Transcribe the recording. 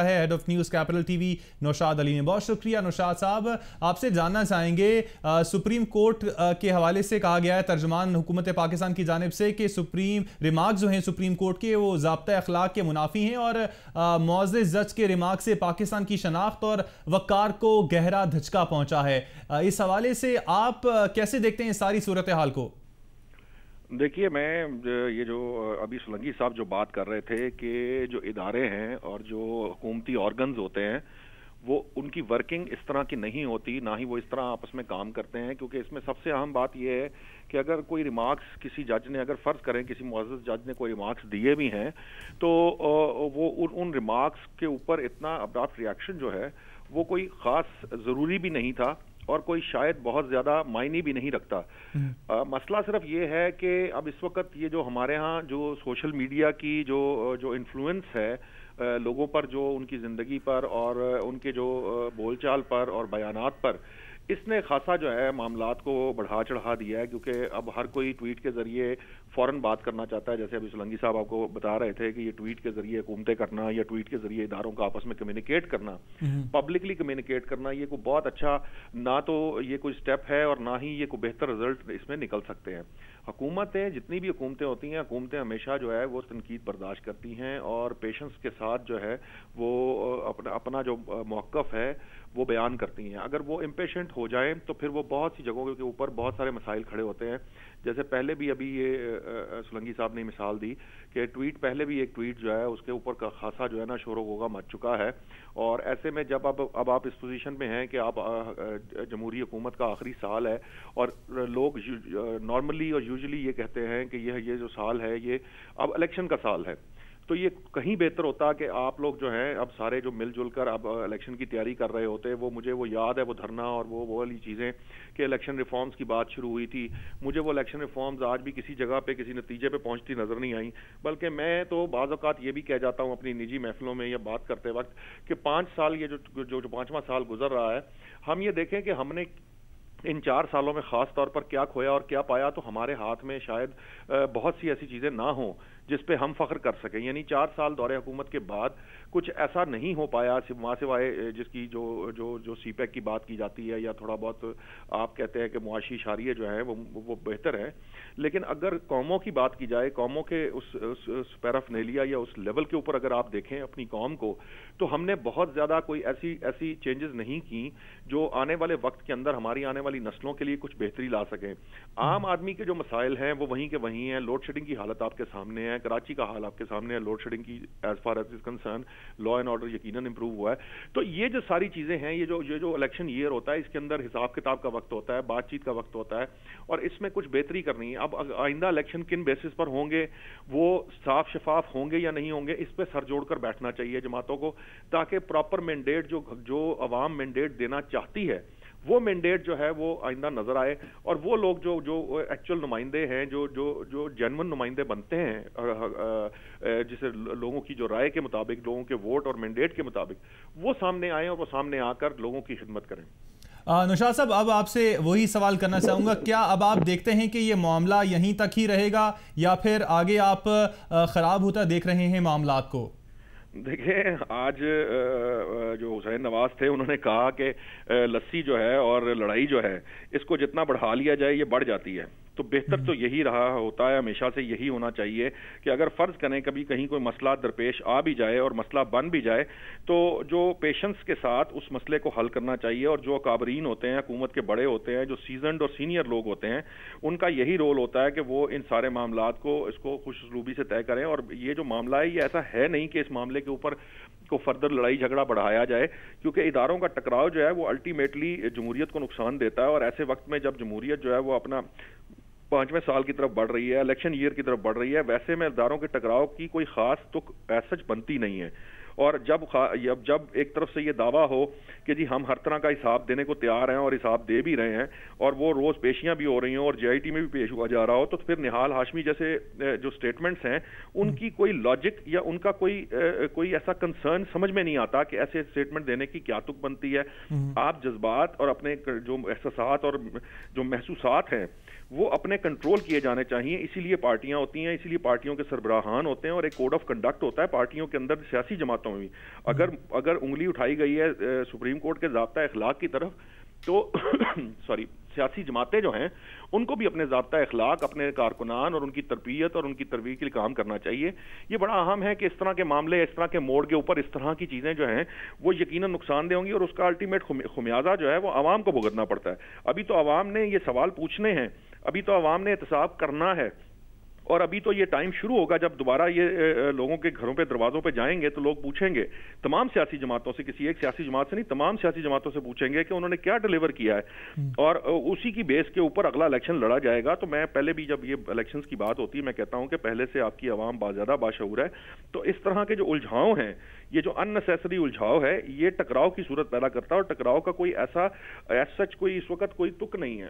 है head of news capital TV Naushad Ali ने। बहुत शुक्रिया नौशाद साहब। आपसे जानना चाहेंगे, सुप्रीम कोर्ट के हवाले से कहा गया है तर्जुमान हुकूमत पाकिस्तान की जानिब से कि सुप्रीम रिमार्क्स जो हैं सुप्रीम कोर्ट के वो ज़ाब्ता अखलाक के मुनाफी हैं और मुअज़्ज़ज़ जज के रिमार्क से पाकिस्तान की शनाख्त और वक़ार को गहरा धचका पहुँचा है। इस हवाले से आप कैसे देखते हैं इस सारी सूरत हाल को? देखिए, मैं ये जो अभी सोलंकी साहब जो बात कर रहे थे कि जो इदारे हैं और जो हुकूमती ऑर्गन्स होते हैं वो उनकी वर्किंग इस तरह की नहीं होती, ना ही वो इस तरह आपस में काम करते हैं। क्योंकि इसमें सबसे अहम बात ये है कि अगर कोई रिमार्क्स किसी जज ने, अगर फ़र्ज़ करें किसी मुअज़्ज़ज़ जज ने कोई रिमार्क्स दिए भी हैं तो वो उन रिमार्क्स के ऊपर इतना अब्राप्ट रिएक्शन जो है वो कोई ख़ास ज़रूरी भी नहीं था और कोई शायद बहुत ज़्यादा मायने भी नहीं रखता। मसला सिर्फ ये है कि अब इस वक्त ये जो हमारे यहाँ जो सोशल मीडिया की जो इन्फ्लुएंस है लोगों पर, जो उनकी ज़िंदगी पर और उनके जो बोलचाल पर और बयानात पर, इसने खासा जो है मामलात को बढ़ा चढ़ा दिया है। क्योंकि अब हर कोई ट्वीट के ज़रिए फ़ौरन बात करना चाहता है। जैसे अभी सोलंकी साहब आपको बता रहे थे कि ये ट्वीट के ज़रिए हुकूमतें करना या ट्वीट के ज़रिए इदारों का आपस में कम्युनिकेट करना, पब्लिकली कम्युनिकेट करना, ये कोई बहुत अच्छा ना तो ये कोई स्टेप है और ना ही ये कोई बेहतर रिजल्ट इसमें निकल सकते हैं। हुकूमतें, जितनी भी हुकूमतें होती हैं, हुकूमतें हमेशा जो है वो तनकीद बर्दाश्त करती हैं और पेशेंस के साथ जो है वो अपना जो मौक़िफ़ है वो बयान करती हैं। अगर वो इम्पेशेंट हो जाएं तो फिर वो बहुत सी जगहों के ऊपर बहुत सारे मसाइल खड़े होते हैं। जैसे पहले भी अभी ये सोलंकी साहब ने मिसाल दी कि ट्वीट, पहले भी एक ट्वीट जो है उसके ऊपर का खासा जो है ना शोर होगा मच चुका है। और ऐसे में जब अब आप इस पोजीशन में हैं कि आप जमहूरी हुकूमत का आखिरी साल है और लोग नॉर्मली और यूजुअली ये कहते हैं कि ये जो साल है ये अब इलेक्शन का साल है, तो ये कहीं बेहतर होता कि आप लोग जो हैं अब सारे जो मिलजुल कर अब इलेक्शन की तैयारी कर रहे होते। मुझे वो याद है, वो धरना और वो वाली चीज़ें कि इलेक्शन रिफॉर्म्स की बात शुरू हुई थी। मुझे वो इलेक्शन रिफॉर्म्स आज भी किसी जगह पे किसी नतीजे पे पहुंचती नज़र नहीं आई। बल्कि मैं तो बाज़ औक़ात ये भी कह जाता हूँ अपनी निजी महफिलों में या बात करते वक्त कि 5 साल ये जो 5वां साल गुजर रहा है, हम ये देखें कि हमने इन 4 सालों में ख़ास तौर पर क्या खोया और क्या पाया, तो हमारे हाथ में शायद बहुत सी ऐसी चीज़ें ना हों जिस पे हम फ़ख्र कर सकें। यानी 4 साल दौरे हुकूमत के बाद कुछ ऐसा नहीं हो पाया सिवाय जिसकी जो सीपैक की बात की जाती है या थोड़ा बहुत आप कहते हैं कि मुआशी इशारिये जो हैं वो बेहतर है। लेकिन अगर कौमों की बात की जाए, कौमों के उस पैराफर्नेलिया या उस लेवल के ऊपर अगर आप देखें अपनी कौम को, तो हमने बहुत ज़्यादा कोई ऐसी चेंजेस नहीं की जो आने वाले वक्त के अंदर हमारी आने वाली नस्लों के लिए कुछ बेहतरी ला सकें। आम आदमी के जो मसाइल हैं वो वहीं के वहीं हैं। लोड शेडिंग की हालत आपके सामने है, कराची का हाल आपके सामने है, लोड शेडिंग की as far as is concern, law and order यकीनन इंप्रूव हुआ है। तो ये जो सारी चीजें हैं, ये जो इलेक्शन ईयर होता है, इसके अंदर हिसाब किताब का वक्त होता है, बातचीत का वक्त होता है और इसमें कुछ बेहतरी करनी है। अब आइंदा इलेक्शन किन बेसिस पर होंगे, वो साफ शफाफ होंगे या नहीं होंगे, इस पर सर जोड़कर बैठना चाहिए जमातों को, ताकि प्रॉपर मैंडेट जो अवाम मैंडेट देना चाहती है वो मैंडेट जो है वो आइंदा नजर आए और वो लोग जो एक्चुअल नुमाइंदे हैं, जो जेन्युइन नुमाइंदे बनते हैं, जिसे लोगों की जो राय के मुताबिक, लोगों के वोट और मैंडेट के मुताबिक वो सामने आए और वो सामने आकर लोगों की खिदमत करें। नौशाद साहब, अब आपसे वही सवाल करना चाहूँगा, क्या अब आप देखते हैं कि ये मामला यहीं तक ही रहेगा या फिर आगे आप ख़राब होता देख रहे हैं मामलात को? देखिए, आज जो हुसैन नवाज थे उन्होंने कहा कि लस्सी जो है और लड़ाई जो है इसको जितना बढ़ा लिया जाए ये बढ़ जाती है। तो बेहतर तो यही रहा होता है, हमेशा से यही होना चाहिए कि अगर फ़र्ज़ करें कभी कहीं कोई मसला दरपेश आ भी जाए और मसला बन भी जाए तो जो पेशेंस के साथ उस मसले को हल करना चाहिए। और जो काबरीन होते हैं, हुकूमत के बड़े होते हैं, जो सीजनड और सीनियर लोग होते हैं, उनका यही रोल होता है कि वो इन सारे मामलात को इसको खुशरूबी से तय करें। और ये जो मामला है ये ऐसा है नहीं कि इस मामले के ऊपर को फर्दर लड़ाई झगड़ा बढ़ाया जाए, क्योंकि इदारों का टकराव जो है वो अल्टीमेटली जमहूरियत को नुकसान देता है। और ऐसे वक्त में जब जमहूरियत जो है वो अपना 5वें साल की तरफ बढ़ रही है, इलेक्शन ईयर की तरफ बढ़ रही है, वैसे में इदारों के टकराव की कोई खास तुक सच बनती नहीं है। और जब एक तरफ से ये दावा हो कि जी हम हर तरह का हिसाब देने को तैयार हैं और हिसाब दे भी रहे हैं और वो रोज़ पेशियां भी हो रही हैं और JIT में भी पेश हुआ जा रहा हो, तो फिर निहाल हाशमी जैसे जो स्टेटमेंट्स हैं उनकी कोई लॉजिक या उनका कोई ऐसा कंसर्न समझ में नहीं आता कि ऐसे स्टेटमेंट देने की क्या तुक बनती है। आप जज्बात और अपने जो एहसासात और जो महसूसात हैं وہ اپنے کنٹرول کیے جانے چاہیے. اسی لیے پارٹیاں ہوتی ہیں, اسی لیے پارٹیوں کے سربراہان ہوتے ہیں, اور ایک کوڈ آف کنڈکٹ ہوتا ہے پارٹیوں کے اندر, سیاسی جماعتوں میں بھی. اگر انگلی اٹھائی گئی ہے سپریم کورٹ کے ضابطہ اخلاق کی طرف, تو سیاسی جماعتیں جو ہیں ان کو بھی اپنے ضابطہ اخلاق, اپنے کارکنان اور ان کی تربیت اور ان کی ترویج کے لیے کام کرنا چاہیے. یہ بڑا اہم ہے کہ اس طرح کے معاملے, اس طرح کے موڑ کے اوپر اس طرح کی چیزیں جو ہیں وہ یقیناً نقصان دہ ہوں گی, اور اس کا الٹیمیٹ خمیازہ جو ہے وہ عوام کو بھگتنا پڑتا ہے. ابھی تو عوام نے یہ سوال پوچھنے ہیں, ابھی تو عوام نے احتساب کرنا ہے, اور ابھی تو یہ ٹائم شروع ہوگا جب دوبارہ یہ لوگوں کے گھروں پہ, دروازوں پہ جائیں گے تو لوگ پوچھیں گے تمام سیاسی جماعتوں سے, کسی ایک سیاسی جماعت سے نہیں, تمام سیاسی جماعتوں سے پوچھیں گے کہ انہوں نے کیا ڈیلیور کیا ہے, اور اسی کی بیس کے اوپر اگلا الیکشن لڑا جائے گا. تو میں پہلے بھی, جب یہ الیکشنز کی بات ہوتی ہے, میں کہتا ہوں کہ پہلے سے آپ کی عوام زیادہ باشعور ہے. تو اس طرح کے جو الجھاؤ ہیں, یہ جو ان نیسیسری الجھاؤ ہے, یہ ٹکراؤ کی صورت پیدا کرتا ہے, اور ٹکراؤ کا کوئی ایسا سچ کوئی اس وقت کوئی تک نہیں ہے.